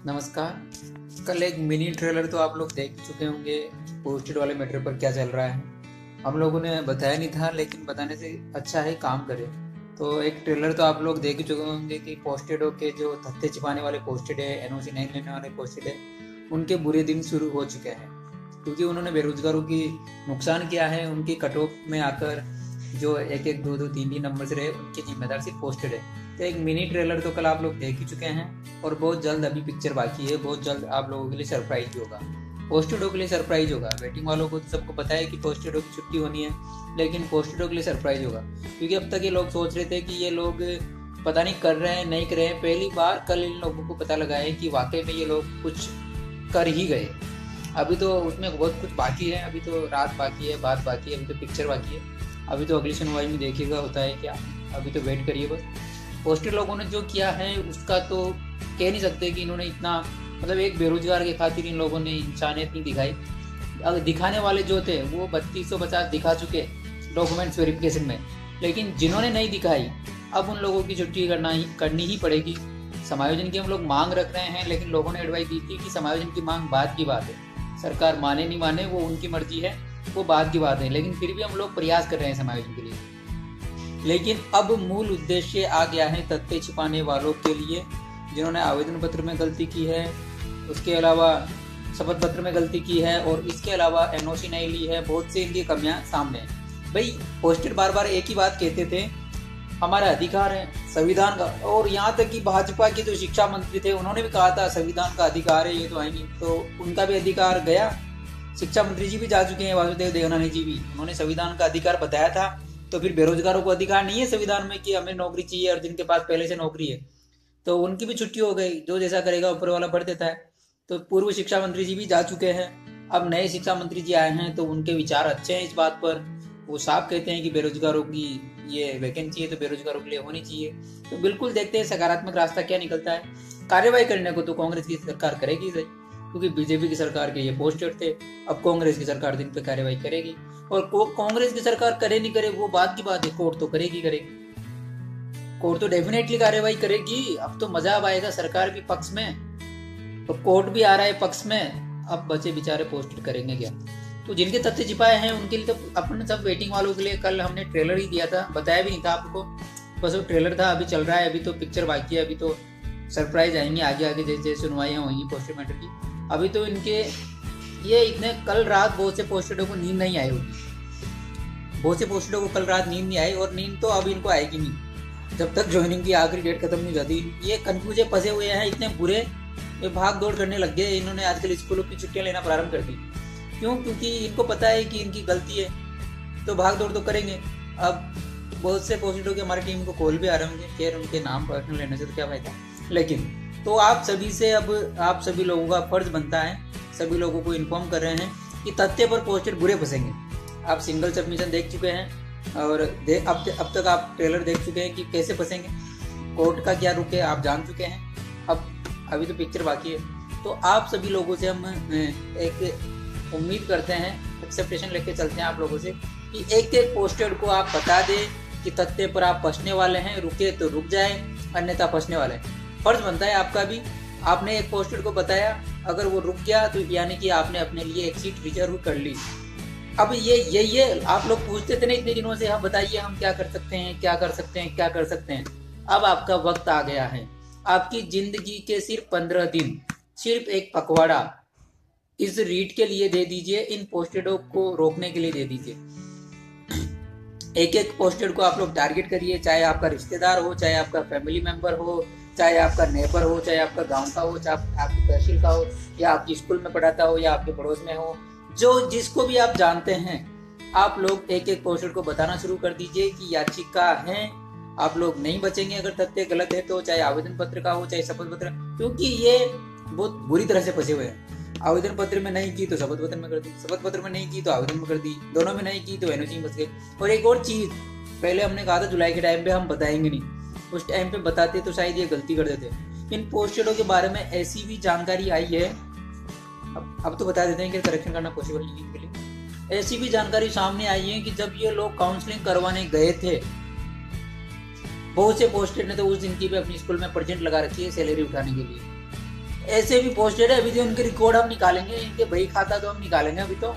नमस्कार। कल एक मिनी ट्रेलर तो आप लोग देख चुके होंगे पोस्टेड वाले मैटर पर क्या चल रहा है। हम लोगों ने बताया नहीं था, लेकिन बताने से अच्छा है काम करे। तो एक ट्रेलर तो आप लोग देख चुके होंगे कि पोस्टेडों के जो थत्ते छिपाने वाले पोस्टेड है, एनओसी नहीं लेने वाले पोस्टेड है, उनके बुरे दिन शुरू हो चुके हैं, क्योंकि उन्होंने बेरोजगारों की नुकसान किया है। उनकी कट ऑफ में आकर जो एक एक दो दो तीन तीन नंबर से रहे, उनकी जिम्मेदार सिर्फ पोस्टेड है। तो एक मिनी ट्रेलर तो कल आप लोग देख ही चुके हैं, और बहुत जल्द अभी पिक्चर बाकी है। बहुत जल्द आप लोगों के लिए सरप्राइज भी होगा, पोस्टेडों के लिए सरप्राइज होगा। वेटिंग वालों को तो सबको पता है कि पोस्टेडों की छुट्टी होनी है, लेकिन पोस्टेडों के लिए सरप्राइज होगा, क्योंकि अब तक ये लोग सोच रहे थे कि ये लोग पता नहीं कर रहे हैं नहीं कर रहे हैं। पहली बार कल इन लोगों को पता लगा है कि वाकई में ये लोग कुछ कर ही गए। अभी तो उसमें बहुत कुछ बाकी है, अभी तो रात बाकी है, बात बाकी है, अभी तो पिक्चर बाकी है। अभी तो अगली सुनवाई में देखिएगा होता है क्या। अभी तो वेट करिए बस। पोस्टेड लोगों ने जो किया है उसका तो कह नहीं सकते कि इन्होंने इतना, मतलब एक बेरोजगार के खातिर इन लोगों ने इंसानियत नहीं दिखाई। अगर दिखाने वाले जो थे वो 3250 दिखा चुके डॉक्यूमेंट्स वेरिफिकेशन में, लेकिन जिन्होंने नहीं दिखाई अब उन लोगों की छुट्टी करनी ही पड़ेगी। समायोजन की हम लोग मांग रख रहे हैं, लेकिन लोगों ने एडवाइस दी थी कि समायोजन की मांग बाद की बात है। सरकार माने नहीं माने वो उनकी मर्जी है, वो बाद की बात है, लेकिन फिर भी हम लोग प्रयास कर रहे हैं समायोजन के लिए। लेकिन अब मूल उद्देश्य आ गया है तथ्य छिपाने वालों के लिए, जिन्होंने आवेदन पत्र में गलती की है, उसके अलावा शपथ पत्र में गलती की है, और इसके अलावा एनओसी नहीं ली है। बहुत से इनकी कमियां सामने हैं। भाई पोस्टेड बार बार एक ही बात कहते थे, हमारा अधिकार है संविधान का, और यहाँ तक कि भाजपा के जो शिक्षा मंत्री थे उन्होंने भी कहा था संविधान का अधिकार है, ये तो आएंगे, तो उनका भी अधिकार गया। शिक्षा मंत्री जी भी जा चुके हैं, वासुदेव देवनानी जी भी, उन्होंने संविधान का अधिकार बताया था। तो फिर बेरोजगारों को अधिकार नहीं है संविधान में कि हमें नौकरी चाहिए, और जिनके पास पहले से नौकरी है तो उनकी भी छुट्टी हो गई। जो जैसा करेगा ऊपर वाला भर देता है। तो पूर्व शिक्षा मंत्री जी भी जा चुके हैं, अब नए शिक्षा मंत्री जी आए हैं, तो उनके विचार अच्छे हैं इस बात पर। वो साफ कहते हैं कि बेरोजगारों की ये वैकेंसी है तो बेरोजगारों के लिए होनी चाहिए। तो बिल्कुल देखते हैं सकारात्मक रास्ता क्या निकलता है। कार्रवाई करने को तो कांग्रेस की सरकार करेगी सही, क्योंकि बीजेपी की सरकार के ये पोस्टर थे। अब कांग्रेस की सरकार दिन पे कार्रवाई करेगी, और कांग्रेस की सरकार करे नहीं करे वो बात की बात है, कोर्ट तो करेगी। कोर्ट तो डेफिनेटली कार्रवाई करेगी। अब तो मजा अब आएगा, सरकार भी पक्ष में और कोर्ट भी आ रहा है पक्ष में। अब बचे बेचारे पोस्टर करेंगे क्या। तो जिनके तथ्य छिपाए हैं उनके लिए तो अपने सब वेटिंग वालों के लिए कल हमने ट्रेलर ही दिया था, बताया भी नहीं था आपको, बस वो ट्रेलर था। अभी चल रहा है, अभी तो पिक्चर बाकी है, अभी तो सरप्राइज आएंगे आगे आगे जैसे जैसे सुनवाइयाँ होंगी पोस्टर मैटर की। अभी तो इनके ये इतने कल रात बहुत से पोस्टरों को नींद नहीं आई होगी, बहुत से पोस्टरों को कल रात नींद नहीं आई, और नींद तो अब इनको आएगी नहीं जब तक ज्वाइनिंग की आखिरी डेट खत्म नहीं हो जाती। ये कंफ्यूज फंसे हुए हैं इतने बुरे, ये भाग दौड़ करने लग गए। इन्होंने आजकल स्कूलों की छुट्टियां लेना प्रारंभ कर दी। क्यों? क्योंकि इनको पता है कि इनकी गलती है, तो भाग दौड़ तो करेंगे। अब बहुत से पोस्टरों के हमारी टीम को कॉल भी आ रहे होंगे, खैर उनके नाम पर्सनल लेने से तो क्या फायदा। लेकिन तो आप सभी से अब आप सभी लोगों का फर्ज बनता है, सभी लोगों को इन्फॉर्म कर रहे हैं कि तथ्य पर पोस्टर बुरे फंसेंगे। आप सिंगल सबमिशन देख चुके हैं, और अब तक आप ट्रेलर देख चुके हैं कि कैसे फंसेंगे, कोर्ट का क्या रुख है आप जान चुके हैं। अब अभी तो पिक्चर बाकी है। तो आप सभी लोगों से हम एक उम्मीद करते हैं, एक्सेप्टेशन लेके चलते हैं आप लोगों से कि एक एक पोस्टर को आप बता दें कि तथ्य पर आप फंसने वाले हैं, रुके तो रुक जाए, अन्यथा फंसने वाले हैं। फर्ज बनता है आपका भी, आपने एक पोस्टर को बताया, अगर वो रुक गया तो यानी कि आपने अपने लिए एक सीट रिजर्व कर ली। अब ये आप लोग पूछते थे ना इतने दिनों से, हम बताइए हम क्या कर सकते हैं, क्या कर सकते हैं, क्या कर सकते हैं। अब आपका वक्त आ गया है। आपकी जिंदगी के सिर्फ 15 दिन, सिर्फ एक पखवाड़ा इस रीट के लिए दे दीजिए, इन पोस्टेडों को रोकने के लिए दे दीजिए। एक एक पोस्टेड को आप लोग टारगेट करिए, चाहे आपका रिश्तेदार हो, चाहे आपका फैमिली मेंबर हो, चाहे आपका नेबर हो, चाहे आपका गांव का हो, चाहे आपकी तहसील का हो, या आपकी स्कूल में पढ़ाता हो, या आपके पड़ोस में हो, जो जिसको भी आप जानते हैं, आप लोग एक एक पोस्टर को बताना शुरू कर दीजिए कि याचिका है। आप लोग नहीं बचेंगे अगर तथ्य गलत है तो, चाहे आवेदन पत्र का हो, चाहे शपथ पत्र, क्योंकि ये बहुत बुरी तरह से फंसे हुए हैं। आवेदन पत्र में नहीं की तो शपथ पत्र में कर दी, शपथ पत्र में नहीं की तो आवेदन में कर दी, दोनों में नहीं की तो एनओसी में फंस गए। और एक और चीज, पहले हमने कहा था जुलाई के टाइम पे हम बताएंगे नहीं, उस टाइम पे बताते तो शायद ये गलती कर देते। इन पोस्टरों के बारे में ऐसी भी जानकारी आई है, अब तो बता देते हैं कि करेक्शन करना पॉसिबल नहीं है इनके लिए। ऐसी भी जानकारी सामने आई है कि जब ये लोग काउंसलिंग करवाने गए थे, बहुत से पोस्टेड ने तो उस दिन की भी अपनी स्कूल में प्रेजेंट लगा रखी है सैलरी उठाने के लिए। ऐसे भी पोस्टेड है। अभी तो उनके रिकॉर्ड हम निकालेंगे, इनके बही खाता तो हम निकालेंगे। अभी तो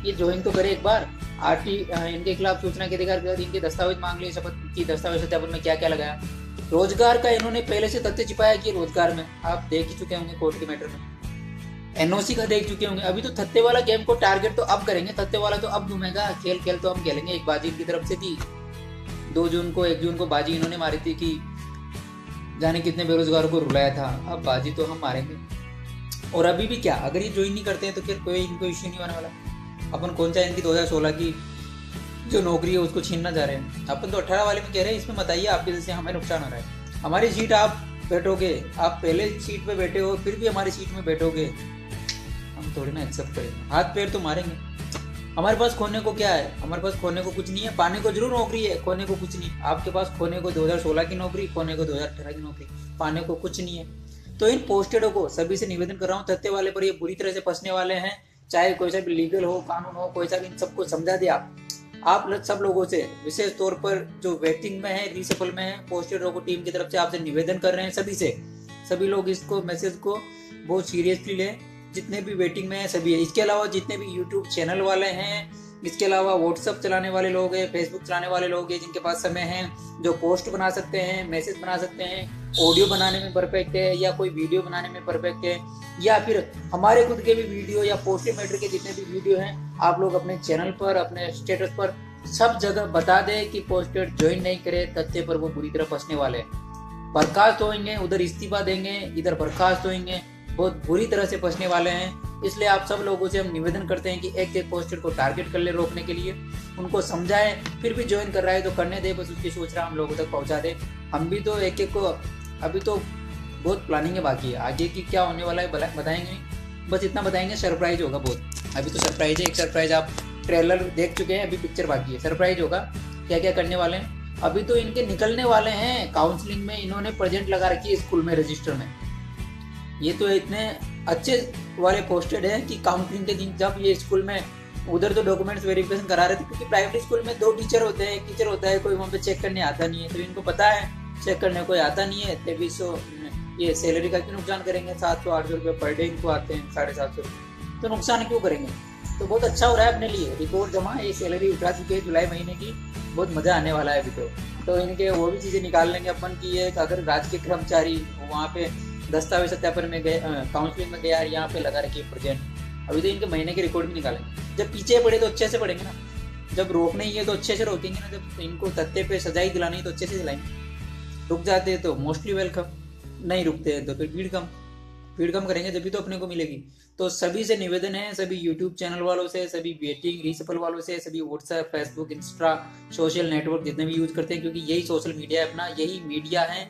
ये ज्वाइन तो करे एक बार। इनके खिलाफ सूचना के अधिकार के बाद इनके दस्तावेज मांग लिए, शपथ की दस्तावेज सत्यापन में क्या क्या लगाया। रोजगार का इन्होंने पहले से तथ्य छिपाया कि रोजगार में आप देख ही चुके होंगे कोर्ट के मैटर में। एनओसी का देख चुके होंगे। अभी तो थत्ते वाला गेम को टारगेट तो अब करेंगे, थत्ते वाला तो अब घूमेगा। खेल तो हम खेलेंगे। एक बाजी की तरफ से थी 2 जून को, 1 जून को बाजी इन्होंने मारी थी कि जाने कितने बेरोजगारों को रुलाया था। अब बाजी तो हम मारेंगे। और अभी भी क्या, अगर ये ज्वाइन नहीं करते हैं तो फिर कोई इनको इश्यू नहीं होने वाला। अपन कौन सा इनकी 2016 की जो नौकरी है उसको छीनना जा रहे हैं। अपन तो 18 वाले में कह रहे हैं, इसमें बताइए आपकी वजह से हमें नुकसान हो रहा है। हमारी सीट आप बैठोगे, आप पहले सीट पे बैठे हो, फिर भी हमारी सीट में बैठोगे, हम थोड़ी ना एक्सेप्ट करेंगे। हाथ पैर तो मारेंगे। हमारे पास खोने को क्या है? हमारे पास खोने को कुछ नहीं है। पाने को जरूर नौकरी है, खोने को कुछ नहीं। आपके पास खोने को 2016 की नौकरी, खोने को 2018 की नौकरी, पाने को कुछ नहीं है। तो इन पोस्टेडों को सभी से निवेदन कर रहा हूँ, तथ्य वाले पर ये बुरी तरह से फंसने वाले हैं। चाहे कोई सा भी लीगल हो, कानून हो, कोई सा भी, इन सबको समझा दिया। आप सब लोगों से, विशेष तौर पर जो वेटिंग में है, रीसफल में है, पोस्टेडों को टीम की तरफ से आपसे निवेदन कर रहे हैं सभी से। सभी लोग इसको मैसेज को बहुत सीरियसली लें, जितने भी वेटिंग में है सभी है। इसके अलावा जितने भी यूट्यूब चैनल वाले हैं, इसके अलावा व्हाट्सअप चलाने वाले लोग हैं, फेसबुक चलाने वाले लोग हैं, जिनके पास समय है, जो पोस्ट बना सकते हैं, मैसेज बना सकते हैं, ऑडियो बनाने में परफेक्ट है, या कोई वीडियो बनाने में परफेक्ट है, या फिर हमारे खुद के भी वीडियो या पोस्टेड मैटर के जितने भी वीडियो हैं, आप लोग अपने चैनल पर, अपने स्टेटस पर सब जगह बता दें कि पोस्टेड ज्वाइन नहीं करे, तथ्य पर वो बुरी तरह फंसने वाले हैं। बर्खास्त होंगे, उधर इस्तीफा देंगे, इधर बर्खास्त होंगे, बहुत बुरी तरह से फंसने वाले हैं। इसलिए आप सब लोगों से हम निवेदन करते हैं कि एक एक पोस्टर को टारगेट कर ले रोकने के लिए, उनको समझाएं। फिर भी ज्वाइन कर रहा है तो करने दे, बस उसकी सूचना हम लोगों तक पहुंचा दे। हम भी तो एक एक को, अभी तो बहुत प्लानिंग है बाकी है, आगे की क्या होने वाला है बताएंगे, बस इतना बताएंगे, सरप्राइज होगा बहुत। अभी तो सरप्राइज है, एक सरप्राइज आप ट्रेलर देख चुके हैं, अभी पिक्चर बाकी है, सरप्राइज होगा क्या क्या करने वाले हैं। अभी तो इनके निकलने वाले हैं काउंसलिंग में, इन्होंने प्रेजेंट लगा रखी है स्कूल में रजिस्टर में। ये तो इतने अच्छे वाले पोस्टेड है कि काउंसलिंग के दिन जब ये स्कूल में, उधर तो डॉक्यूमेंट्स वेरिफिकेशन करा रहे थे, क्योंकि प्राइवेट स्कूल में 2 टीचर होते हैं, एक टीचर होता है, कोई वहाँ पे चेक करने आता नहीं है। तो इनको पता है चेक करने कोई आता नहीं है, 2300 ये सैलरी का क्यों नुकसान करेंगे। 700-800 रुपये पर डे इनको आते हैं, 750 रुपये, तो नुकसान क्यों करेंगे। तो बहुत अच्छा हो रहा है अपने लिए, रिपोर्ट जमा, ये सैलरी उठा चुके हैं जुलाई महीने की, बहुत मजा आने वाला है अभी तो इनके वो भी चीजें निकाल लेंगे अपन की। ये अगर राजकीय कर्मचारी वहाँ पे दस्तावेज सत्यापन में गए, काउंसलिंग में गया, यहाँ पे लगा रखी है प्रेजेंट, अभी तो इनके महीने के रिकॉर्ड भी निकालेंगे। जब पीछे पड़े तो अच्छे से पढ़ेंगे ना, जब रोकने ही है तो अच्छे से रोकेंगे ना, जब इनको तथ्य पे सजाई दिलानी है तो अच्छे से दिलाएंगे। रुक जाते हैं तो मोस्टली वेलकम, नहीं रुकते हैं तो फिर भीड़ कम करेंगे, जब भी तो अपने को मिलेगी। तो सभी से निवेदन है, सभी यूट्यूब चैनल वालों से, सभी वेटिंग रीसफल वालों से, सभी WhatsApp, Facebook, Insta, social network जितने भी यूज करते हैं, क्योंकि यही सोशल मीडिया है अपना, यही मीडिया है,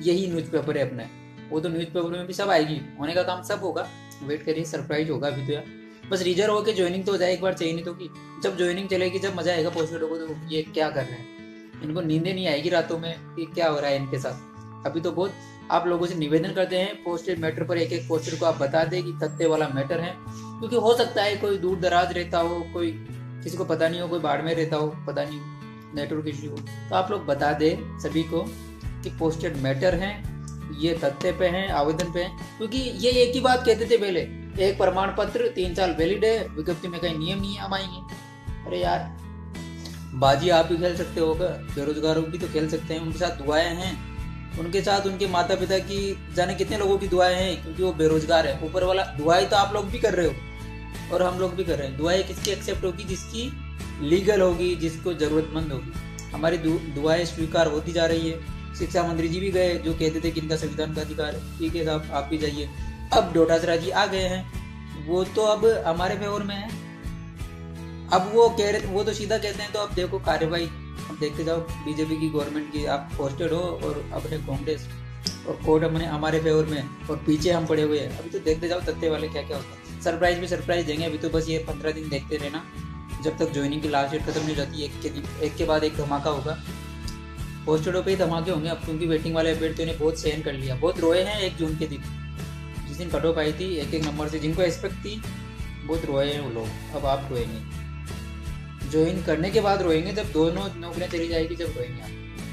यही न्यूज़पेपर है अपना। वो तो न्यूज़पेपर में भी सब आएगी, होने का काम सब होगा, वेट करिए, सरप्राइज होगा अभी तो यार। बस रिजर्व होकर ज्वाइनिंग तो हो जाए एक बार, चाहिए नहीं तो कि जब ज्वाइनिंग चलेगी, जब मजा आएगा पोस्टेड को, तो ये क्या कर रहे हैं, इनको नींदें नहीं आएगी रातों में कि क्या हो रहा है इनके साथ। अभी तो बहुत आप लोगों से निवेदन करते हैं, पोस्टेड मैटर पर एक एक पोस्टर को आप बता दें कि तथ्य वाला मैटर है, क्योंकि हो सकता है कोई दूर दराज रहता हो, कोई किसी को पता नहीं हो, कोई बाढ़ में रहता हो, पता नहीं हो, नेटवर्क इश्यू हो, तो आप लोग बता दें सभी को कि पोस्टेड मैटर है, ये तथ्य पे हैं, आवेदन पे हैं। क्योंकि ये एक ही बात कहते थे पहले, एक प्रमाण पत्र 3 साल वैलिड है, विज्ञप्ति में कहीं नियम नहीं हम आएंगे। अरे यार, बाजी आप भी खेल सकते हो, बेरोजगारों भी तो खेल सकते हैं, उनके साथ दुआएं हैं, उनके साथ उनके माता पिता की जाने कितने लोगों की दुआएं हैं, क्योंकि वो बेरोजगार है। ऊपर वाला दुआएं तो आप लोग भी कर रहे हो और हम लोग भी कर रहे हैं। दुआएं किसकी एक्सेप्ट होगी? जिसकी लीगल होगी, जिसको जरूरतमंद होगी। हमारी दुआएं स्वीकार होती जा रही है। शिक्षा मंत्री जी भी गए, जो कहते थे कि इनका संविधान का अधिकार है, ठीक है साहब आप भी जाइए। अब डोटासरा जी आ गए हैं, वो तो अब हमारे फेवर में है। अब वो कह रहे, वो तो सीधा कहते हैं, तो अब देखो कार्रवाई, अब देखते जाओ बीजेपी की गवर्नमेंट की, आप पोस्टेड हो और अपने कांग्रेस और कोर्ट अपने हमारे फेवर में और पीछे हम पड़े हुए हैं। अभी तो देखते जाओ तथ्य वाले क्या क्या होता है। सरप्राइज भी सरप्राइज देंगे। अभी तो बस ये 15 दिन देखते रहना, जब तक ज्वाइनिंग की लास्ट डेट खत्म नहीं हो जाती, एक के बाद एक धमाका होगा। पोस्टेडों पे ही धमाके होंगे अब, क्योंकि वेटिंग वाले अभ्यर्थियों ने बहुत सहन कर लिया, बहुत रोए हैं 1 जून के दिन, जिस दिन कट ऑफ आई थी एक नंबर से, जिनको एक्सपेक्ट थी, बहुत रोए हैं वो लोग। अब आप रोएंगे, ज्वाइन करने के बाद रोएंगे, जब दोनों नौकरियां चली जाएगी जब रोएंगे आप,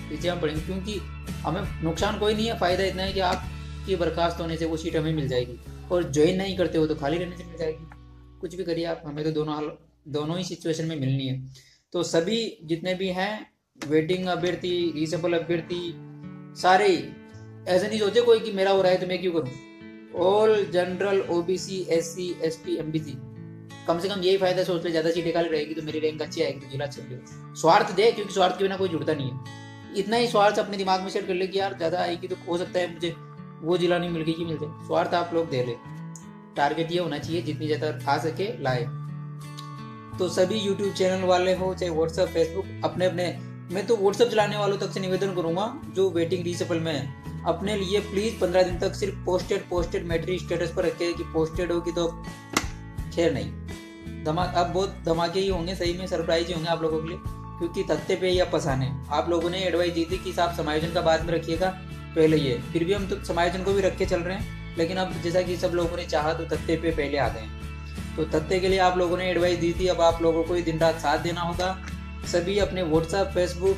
पीछे हम पड़ेंगे। क्योंकि हमें नुकसान कोई नहीं है, फायदा इतना है कि आप उसकी बर्खास्त होने से वो सीट हमें मिल जाएगी, और ज्वाइन नहीं करते हो तो खाली रहने से मिल जाएगी। कुछ भी करिए आप, हमें तो दोनों ही सिचुएशन में मिलनी है। तो सभी जितने भी हैं वेटिंग अभ्यर्थी, रीसफल अभ्यर्थी, सारे ही ऐसे नहीं सोचे कोई कि मेरा हो रहा है तो मैं क्यों करूं। All general, OBC, SC, ST, MBC, कम से कम यही फायदा सोच ले, ज्यादा सीटें खाली रहेगी तो मेरी रैंक अच्छी आएगी तो जिला अच्छा मिलेगा। स्वार्थ दे, क्योंकि स्वार्थ के बिना कोई जुड़ता नहीं है। इतना ही स्वार्थ अपने दिमाग में सेट कर ले कि यार ज्यादा आएगी तो हो सकता है मुझे वो जिला नहीं मिल गई कि मिल जाए। स्वार्थ आप लोग दे ले, टारगेट ये होना चाहिए जितनी ज्यादा आ सके लाए। तो सभी यूट्यूब चैनल वाले हो चाहे व्हाट्सएप, फेसबुक, अपने अपने, मैं तो व्हाट्सएप चलाने वालों तक से निवेदन करूंगा जो वेटिंग रीसफल में है, अपने लिए प्लीज 15 दिन तक सिर्फ पोस्टेड मैट्रिक स्टेटस पर रखे कि पोस्टेड होगी तो खैर नहीं। अब बहुत धमाके ही होंगे, सही में सरप्राइज ही होंगे आप लोगों के लिए, क्योंकि तत्ते पे या पसाने। आप लोगों ने एडवाइस दी थी कि साहब समायोजन का बाद में रखिएगा, पहले ये, फिर भी हम तो समायोजन को भी रख के चल रहे हैं, लेकिन अब जैसा कि सब लोगों ने चाहा तो तत्ते पे पहले आ गए। तो तत्ते के लिए आप लोगों ने एडवाइस दी थी, अब आप लोगों को ही दिन रात साथ देना होगा। सभी अपने व्हाट्सएप, फेसबुक,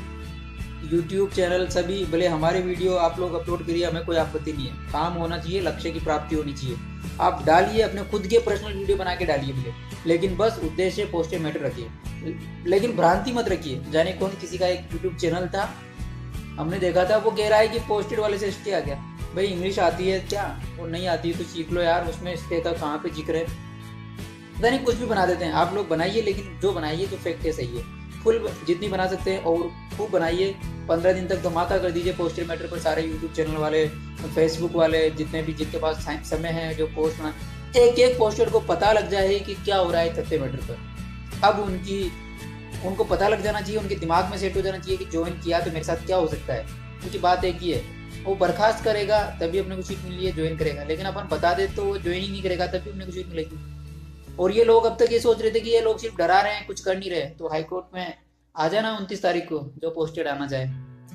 यूट्यूब चैनल सभी, भले हमारे वीडियो आप लोग अपलोड करिए, हमें कोई आपत्ति नहीं है, काम होना चाहिए, लक्ष्य की प्राप्ति होनी चाहिए। आप डालिए, अपने खुद के पर्सनल वीडियो बना के डालिए भले, लेकिन बस उद्देश्य पोस्टेड मैटर रखिए, लेकिन भ्रांति मत रखिए। जाने कौन किसी का एक यूट्यूब चैनल था, हमने देखा था, वो कह रहा है कि पोस्टेड वाले से स्टे आ गया। भाई इंग्लिश आती है क्या, वो नहीं आती है तो सीख लो यार, उसमें स्टे का कहाँ पे जिक्र है, पता नहीं कुछ भी बना देते हैं। आप लोग बनाइए, लेकिन जो बनाइए तो फैक्ट है, सही है, फुल जितनी बना सकते हैं और खूब बनाइए। 15 दिन तक धमाका कर दीजिए पोस्टेड मैटर पर, सारे यूट्यूब चैनल वाले, फेसबुक वाले, जितने भी जिनके पास समय है जो पोस्ट बना, एक एक पोस्टर को पता लग जाए कि क्या हो रहा है तथ्य मैटर पर। अब उनको पता लग जाना चाहिए, उनके दिमाग में सेट हो जाना चाहिए कि ज्वाइन किया तो मेरे साथ क्या हो सकता है। क्योंकि बात एक ही है, वो बर्खास्त करेगा तभी अपने को सीट मिली है, ज्वाइन करेगा, लेकिन अपन बता दे तो वो ज्वाइन ही नहीं करेगा तभी अपने को सीट मिलेगी। और ये लोग अब तक ये सोच रहे थे कि ये लोग सिर्फ डरा रहे हैं, कुछ कर नहीं रहे, तो हाईकोर्ट में आ जाना 29 तारीख को, जो पोस्टेड आना चाहे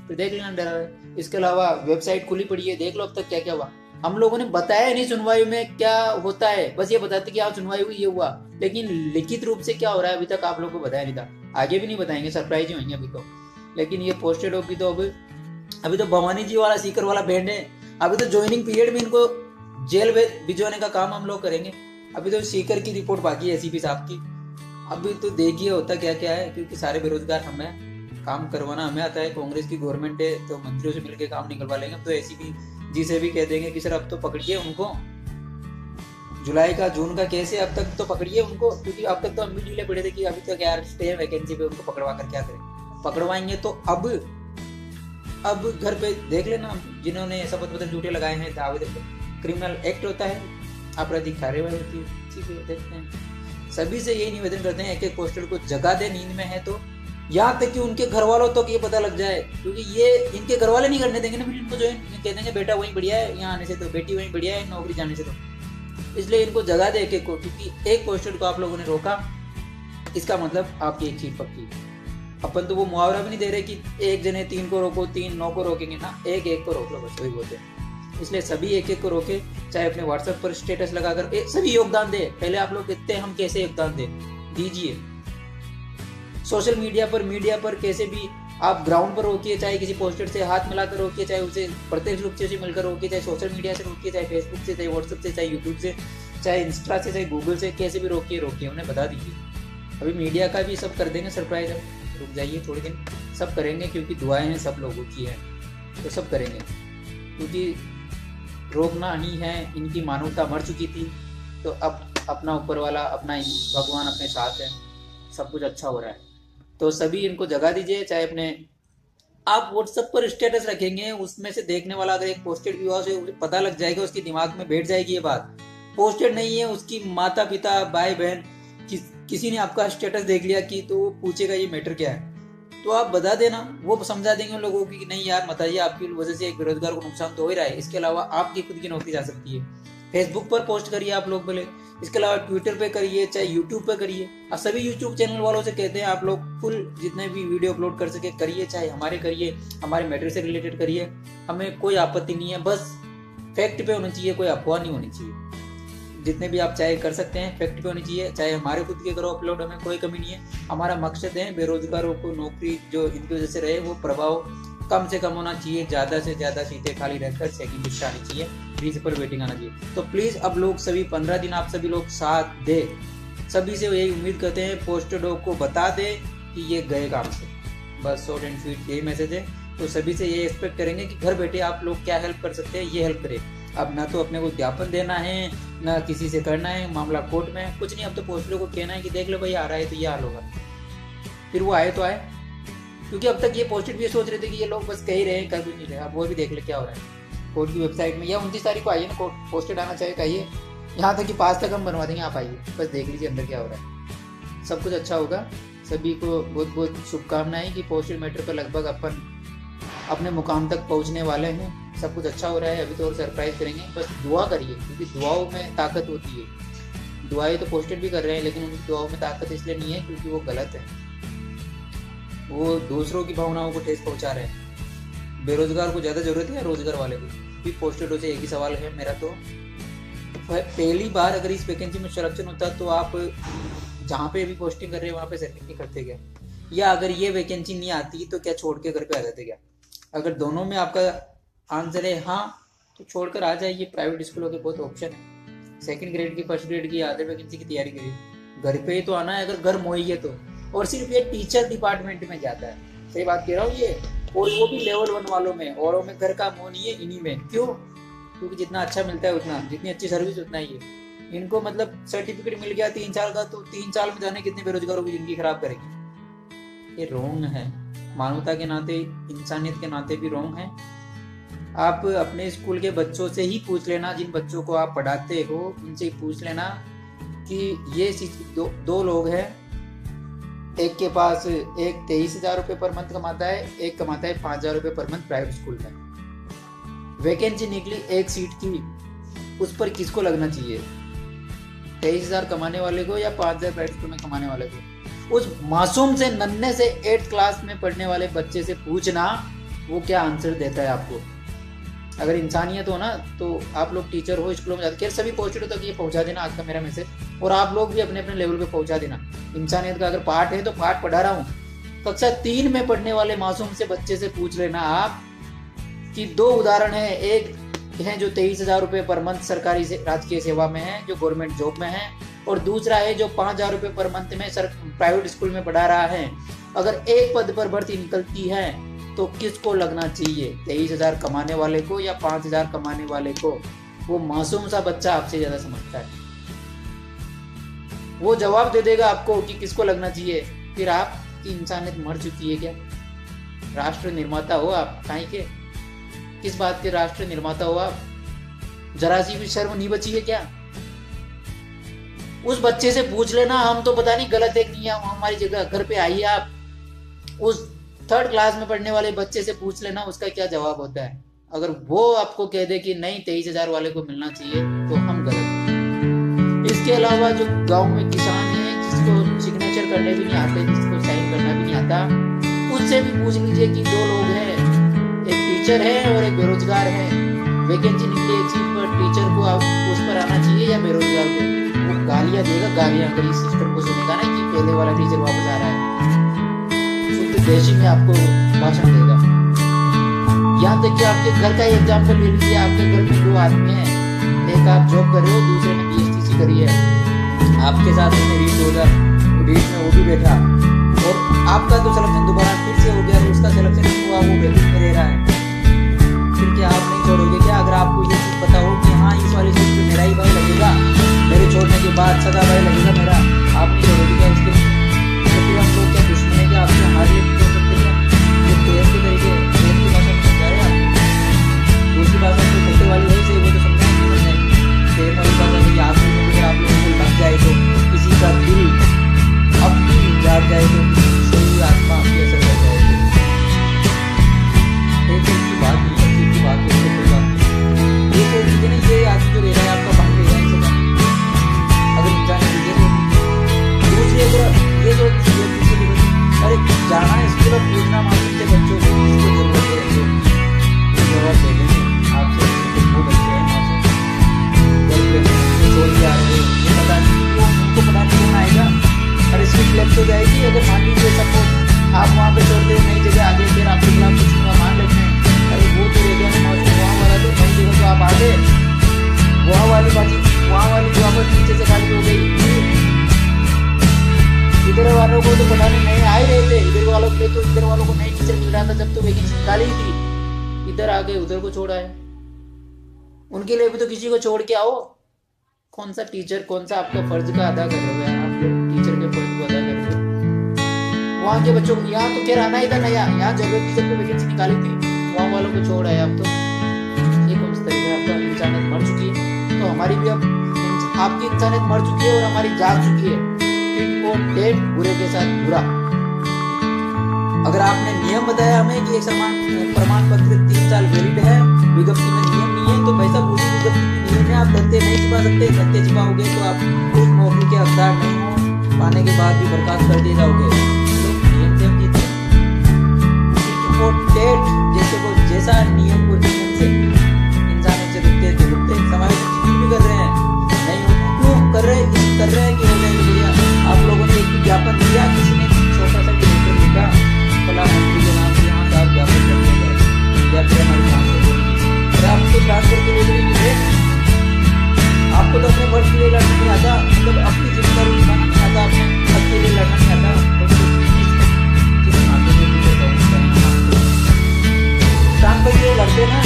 तो देख लेना डरा रहे। इसके अलावा वेबसाइट खुली पड़ी है, देख लो अब तक क्या क्या हुआ। हम लोगों ने बताया नहीं सुनवाई में क्या होता है, बस ये बताते कि आप सुनवाई हुई ये हुआ, लेकिन लिखित रूप से क्या हो रहा है अभी तक आप लोगों को बताया नहीं था, आगे भी नहीं बताएंगे, सरप्राइज ही होंगे अभी तो। लेकिन ये पोस्टेड होगी तो अभी तो भवानी जी वाला सीकर वाला बैंड है, अभी तो ज्वाइनिंग पीरियड में इनको जेल भिजवाने का काम हम लोग करेंगे। अभी तो सीकर की रिपोर्ट बाकी है एसीपी साहब की, अभी तो देखिए होता क्या क्या है, क्योंकि सारे बेरोजगार हमें, काम करवाना हमें आता है, कांग्रेस की गवर्नमेंट है तो मंत्रियों से मिलकर काम निकलवा लेंगे। अब तो एसीपी जी से भी कह देंगे कि सर अब तो पकड़िए उनको, जुलाई का जून का केस है, अब तक तो पकड़िए उनको, क्योंकि अब तक तो हम भी ढीले पड़े थे कि अभी तक यार स्टे वैकेंसी पे, उनको पकड़वा कर क्या करें। पकड़वाएंगे तो अब घर पे देख लेना, जिन्होंने शपथ पत्र झूठे लगाए हैं, दावे क्रिमिनल एक्ट होता है, आपराधिक कार्यवाही होती है। ठीक है, देखते हैं। सभी से यही निवेदन करते हैं, एक एक पोस्टर को जगा दे, नींद में है तो, यहाँ तक कि उनके घर वालों तक ये पता लग जाए, क्योंकि ये इनके घर वाले नहीं करने देंगे ना फिर इनको, जो कह देंगे बेटा वहीं बढ़िया है यहाँ आने से, तो बेटी वहीं बढ़िया है नौकरी जाने से, तो इसलिए इनको जगा दे एक एक को, क्योंकि एक पोस्टर को आप लोगों ने रोका, इसका मतलब आपकी एक सीट पक्की। अपन तो वो मुआवजा भी नहीं दे रहे कि एक जने 3 को रोको, 3 9 को रोकेंगे ना, एक एक को रोक लो, बस वही बोलते हैं। इसलिए सभी एक एक को रोके, चाहे अपने व्हाट्सएप पर स्टेटस लगाकर सभी योगदान दे। पहले आप लोग देखते हैं हम कैसे योगदान दीजिए सोशल मीडिया पर कैसे भी आप ग्राउंड पर रोकिए, चाहे किसी पोस्टर से हाथ मिलाकर रोकिए, चाहे उसे प्रत्यक्ष रूप से मिलकर रोकिए, चाहे सोशल मीडिया से रोकिए, चाहे फेसबुक से, चाहे व्हाट्सएप से, चाहे यूट्यूब से, चाहे इंस्टा से, चाहे गूगल से, कैसे भी रोकिए उन्हें बता दीजिए। अभी मीडिया का भी सब कर देंगे सरप्राइज, रुक जाइए थोड़े दिन, सब करेंगे, क्योंकि दुआएं हैं सब लोगों की हैं, तो सब करेंगे, क्योंकि रोकना ही है, इनकी मानवता मर चुकी थी, तो अब अपना ऊपर वाला, अपना भगवान अपने साथ है, सब कुछ अच्छा हो रहा है। तो सभी इनको जगा दीजिए, चाहे अपने आप व्हाट्सएप पर स्टेटस रखेंगे, उसमें से देखने वाला अगर एक पोस्टेड भी हुआ उसे पता लग जाएगा, उसके दिमाग में बैठ जाएगी ये बात, पोस्टेड नहीं है, उसकी माता पिता भाई बहन किसी ने आपका स्टेटस देख लिया कि, तो वो पूछेगा ये मैटर क्या है, तो आप बता देना, वो समझा देंगे उन लोगों की कि नहीं यार बताइए, आपकी वजह से एक बेरोजगार को नुकसान तो हो ही रहा है, इसके अलावा आपकी खुद की नौकरी जा सकती है। फेसबुक पर पोस्ट करिए आप लोग भले, इसके अलावा ट्विटर पे करिए, चाहे यूट्यूब पे करिए। अब सभी यूट्यूब चैनल वालों से कहते हैं आप लोग फुल जितने भी वीडियो अपलोड कर सके करिए, चाहे हमारे करिए, हमारे मैटर से रिलेटेड करिए, हमें कोई आपत्ति नहीं है, बस फैक्ट पे होनी चाहिए, कोई अफवाह नहीं होनी चाहिए। जितने भी आप चाहे कर सकते हैं, फैक्ट पे होनी चाहिए, चाहे हमारे खुद के करो अपलोड, हमें कोई कमी नहीं है। हमारा मकसद है बेरोजगारों को नौकरी जो इनकी वजह से रहे वो प्रभाव कम से कम होना चाहिए, ज़्यादा से ज़्यादा सीटें खाली रहकर सेकंड लिस्ट आनी चाहिए, प्रिंसिपल वेटिंग आना चाहिए। तो प्लीज़ अब लोग सभी 15 दिन आप सभी लोग साथ दे, सभी से यही उम्मीद करते हैं, पोस्टर डॉग को बता दे कि ये गए काम से। बस शॉर्ट एंड स्वीट यही मैसेज है। तो सभी से ये एक्सपेक्ट करेंगे कि घर बैठे आप लोग क्या हेल्प कर सकते हैं, ये हेल्प करें। अब ना तो अपने को ज्ञापन देना है, ना किसी से करना है, मामला कोर्ट में कुछ नहीं। अब तो पोस्टर को कहना है कि देख लो भाई आ रहा है तो ये हाल होगा, फिर वो आए तो आए। क्योंकि अब तक ये पोस्टेड भी सोच रहे थे कि ये लोग बस कह ही रहे हैं, कर भी नहीं रहे। अब वो भी देख ले क्या हो रहा है। कोर्ट की वेबसाइट में या 29 तारीख को आइए ना, कोर्ट पोस्टेड आना चाहिए, कहिए यहाँ तक कि 5 तक हम बनवा देंगे, आप आइए, बस देख लीजिए अंदर क्या हो रहा है। सब कुछ अच्छा होगा। सभी को बहुत बहुत शुभकामनाएं कि पोस्टेड मैटर पर लगभग अपन अपने मुकाम तक पहुंचने वाले हैं। सब कुछ अच्छा हो रहा है। अभी तो और सरप्राइज करेंगे, बस दुआ करिए, क्योंकि दुआओं में ताकत होती है। दुआएं तो पोस्टेड भी कर रहे हैं, लेकिन उनकी दुआओं में ताकत इसलिए नहीं है क्योंकि वो गलत है, वो दूसरों की भावनाओं को ठेस पहुंचा रहे हैं। बेरोजगार को ज़्यादा जरूरत है या रोजगार वाले को? भी पोस्टेड से एक ही सवाल है मेरा। तो पहली बार अगर इस वैकेंसी में सिलेक्शन होता तो आप जहाँ पे भी पोस्टिंग कर रहे हैं वहाँ पे सेलेक्ट नहीं करते क्या? या अगर ये वैकेंसी नहीं आती तो क्या छोड़ के घर पे आ जाते क्या? अगर दोनों में आपका आंसर है हाँ, तो छोड़कर आ जाइए। प्राइवेट स्कूलों के बहुत ऑप्शन है, सेकंड ग्रेड की, फर्स्ट ग्रेड की, अदर वैकेंसी की तैयारी करिए। घर पे ही तो आना है, अगर घर मोइए तो। और सिर्फ ये टीचर डिपार्टमेंट में जाता है, सही बात कह रहा हूँ ये, और वो भी लेवल 1 वालों में। औरों में घर का मोह नहीं है, इन्हीं में। क्यों? क्योंकि जितना अच्छा मिलता है उतना, जितनी अच्छी सर्विस उतना ही है। इनको मतलब सर्टिफिकेट मिल गया 3 साल का, तो 3 साल में जाने कितने बेरोजगारों की जिंदगी खराब करेगी। ये रॉन्ग है, मानवता के नाते, इंसानियत के नाते भी रॉन्ग है। आप अपने स्कूल के बच्चों से ही पूछ लेना, जिन बच्चों को आप पढ़ाते हो उनसे ही पूछ लेना कि ये दो लोग हैं, एक के पास एक 23,000 रुपये पर मंथ कमाता है, एक कमाता है 5,000 रुपये पर मंथ प्राइवेट स्कूल में। वैकेंसी निकली एक सीट की, उस पर किसको लगना चाहिए? 23,000 कमाने वाले को या 5,000 प्राइवेट स्कूल में कमाने वाले को? उस मासूम से, नन्हे से 8th क्लास में पढ़ने वाले बच्चे से पूछना वो क्या आंसर देता है आपको। अगर इंसानियत हो ना तो आप लोग टीचर हो, स्कूलों में जाते, सभी पोस्टेड हो, तो ये पहुंचा देना आज का मेरा मैसेज। और आप लोग भी अपने अपने लेवल पे पहुंचा देना। इंसानियत का अगर पाठ है तो पाठ पढ़ा रहा हूँ, कक्षा 3 में पढ़ने वाले मासूम से बच्चे से पूछ लेना आप कि 2 उदाहरण है। एक है जो 23,000 रुपये पर मंथ सरकारी से राजकीय सेवा में है, जो गवर्नमेंट जॉब में है, और दूसरा है जो 5,000 रुपये पर मंथ में प्राइवेट स्कूल में पढ़ा रहा है। अगर एक पद पर भर्ती निकलती है तो किसको लगना चाहिए? 23,000 कमाने वाले को या 5,000 कमाने वाले को? वो मासूम सा बच्चा आपसे ज्यादा समझता है, वो जवाब दे देगा आपको कि किसको लगना चाहिए। फिर आपकी इंसानियत मर चुकी है क्या? राष्ट्र निर्माता हो आप, काहे के? किस बात के राष्ट्र निर्माता हो आप? जरा सी भी शर्म नहीं बची है क्या? उस बच्चे से पूछ लेना, हम तो पता नहीं गलत है कि नहीं, हमारी जगह घर पे आइए आप। उस 3rd क्लास में पढ़ने वाले बच्चे से पूछ लेना उसका क्या जवाब होता है। अगर वो आपको कह दे कि नहीं 23,000 वाले को मिलना चाहिए तो हम गलत हैं। इसके अलावा जो गांव में किसान है, जिसको सिग्नेचर करने भी नहीं आते, जिसको साइन करना भी नहीं आता, उससे भी पूछ लीजिए कि 2 लोग हैं, एक टीचर है और एक बेरोजगार है, वैकेंसी निकली एक सीट पर, टीचर को उस पर आना चाहिए या बेरोजगार को? वो गालियां देगा, गालियां अगर इस सिस्टम को सुनेगा ना कि पहले वाला टीचर वापस आ रहा है, देशी में आपको भाषण देगा। यहाँ तक कि आपके घर का एग्जाम्पल ले लीजिए। आपके घर में 2 आदमी हैं, एक आप जॉब कर रहे हो, दूसरे ने BSTC करी है, आपके साथ उसने रीट में वो भी बैठा, और आपका तो सिलेक्शन दोबारा फिर से हो गया, उसका सिलेक्शन नहीं हुआ, वो वैकेंसी में रह रहा है। फिर क्या आप नहीं छोड़ोगे क्या? अगर आपको ये चीज पता हो कि हाँ इस वाली सीट पे मेरा ही भाई लगेगा, मेरे छोड़ने के बाद सदा भाई लगेगा मेरा, आप नहीं छोड़ोगे क्या इसके? तो फिर हम लोग क्या दुश्मन है क्या? आपसे हमारे हो सकते क्या? ये प्रेम के तरीके, प्रेम की भाषा में समझाए आप, दूसरी भाषा तो छोटे वाली वही सही, वो तो समझाएंगे प्रेम वाली भाषा में। आप लोगों को लग जाए तो, किसी का दिल अपनी जाग जाए तो, सही आत्मा आपकी असर कर जाए तो, एक की बात नहीं है, की बात तो कोई बात नहीं। ये सोच लीजिए ना, ये आदमी जो रह रहा है आपका भाग ले जाए, अगर इंसान था जब तो वैकेंसी निकाली ही थी, इधर आ गए उधर को छोड़ आए। उनके लिए भी तो किसी को छोड़ के आओ। कौन सा टीचर, कौन सा आपका फर्ज का अदा कर रहे हो यार, आप लोग टीचर के फर्ज को अदा कर रहे हो। वहाँ के बच्चों को यहाँ तो क्या रहना ही था ना, यहाँ जरूरत की जब तो वैकेंसी निकाली थी, वहाँ वालों को छोड़ आए। अब तो ये कौन सा तरीका है आपका? इंसानियत मर चुकी है, तो हमारी भी अब आपकी इंसानियत मर चुकी है और हमारी जाग चुकी है। टिट फॉर टेट, बुरे के साथ बुरा। अगर आपने नियम बताया हमें कि एक प्रमाण पत्र 3 साल वैलिड है, विज्ञप्ति में नियम नहीं है, तो पैसा पूरी विज्ञप्ति में नियम है, आप धंधे नहीं छिपा सकते। धंधे छिपाओगे तो आप उस नौकरी के हकदार नहीं हो, पाने के बाद भी बर्खास्त कर दिए जाओगे। तो नियम से हम जीते। टिट फॉर टेट जैसे को जैसा नियम को नियम से इंसान से रुकते समाज से जितनी भी कर रहे हैं नहीं हो, क्यों कर रहे हैं कि हो जाएगी बढ़िया। आप लोगों ने एक विज्ञापन दिया, किसी ने छोटा सा लेटर लिखा प्रधानमंत्री के नाम से, यहाँ से आप ज्ञापन कर देंगे या फिर हमारी नाम से बोलेंगे, आपको ट्रांसफर के लिए मिले। आपको तो अपने वर्ष के लिए लड़ना नहीं आता, मतलब अपनी जिम्मेदारी निभाना नहीं आता, अपने हक के लिए लड़ना नहीं आता, किस नाते से ट्रांसफर के लिए लड़ते ना,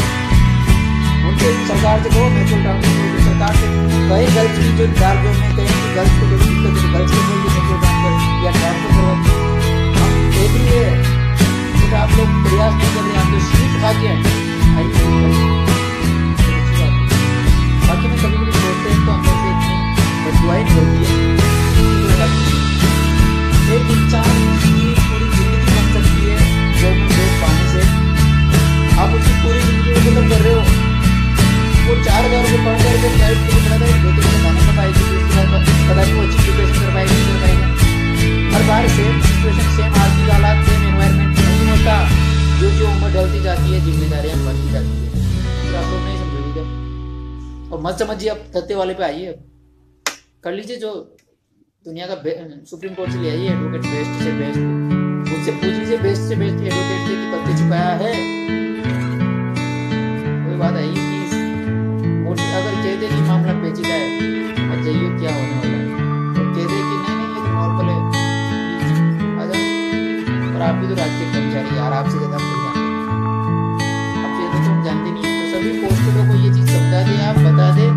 उनसे सरकार से कहो मेट्रो ट्रांसफर, सरकार से कहीं गर्ल्स की जो चार जो में कहीं की गर्ल्स को जो दिक्कत है, गर्ल्स को बोल के मेट्रो ट्रांसफर या ट्रांसफर करवाते हम देख लिए। तो आप लोग प्रयास नहीं कर रहे, आप तो सीट खा के बाकी में कभी कभी सोचते हैं तो अंदर से इतनी बददुआई निकलती है। एक इंसान की पूरी जिंदगी बन सकती है गवर्नमेंट जॉब पाने से। आप उसकी पूरी जिंदगी को खत्म कर रहे हो। वो 4,000 रुपये पढ़ करके प्राइवेट के लिए पढ़ा था, बेटे को खाना खा पाएगी, दूसरी बात पता नहीं वो अच्छी प्रिपरेशन कर पाएगी, नहीं कर पाएगा। हर बार सेम सिचुएशन, सेम आर्थिक हालात, सेम एनवायरनमेंट नहीं होता। जो उम्र ढलती जाती है, जिम्मेदारियां बढ़ती जाती है, तो आप लोग नहीं समझोगे क्या? और मत समझिए, अब तथ्य वाले पे आइए, अब कर लीजिए जो दुनिया का सुप्रीम कोर्ट से ले आइए एडवोकेट, बेस्ट से बेस्ट, मुझसे पूछ लीजिए बेस्ट से बेस्ट एडवोकेट से कि तथ्य छुपाया है। कोई बात आई कि अगर कह दे कि मामला पेचीदा है, मत जाइए क्या होने वाला है, और कह दे कि नहीं ये तो नॉर्मल है, आ जाओ। और आप भी तो राज्य के कर्मचारी यार, आपसे ज्यादा हम जानते हैं, आपसे ज्यादा तो हम जानते नहीं है। तो सभी पोस्टरों को ये चीज समझा दे, आप बता दे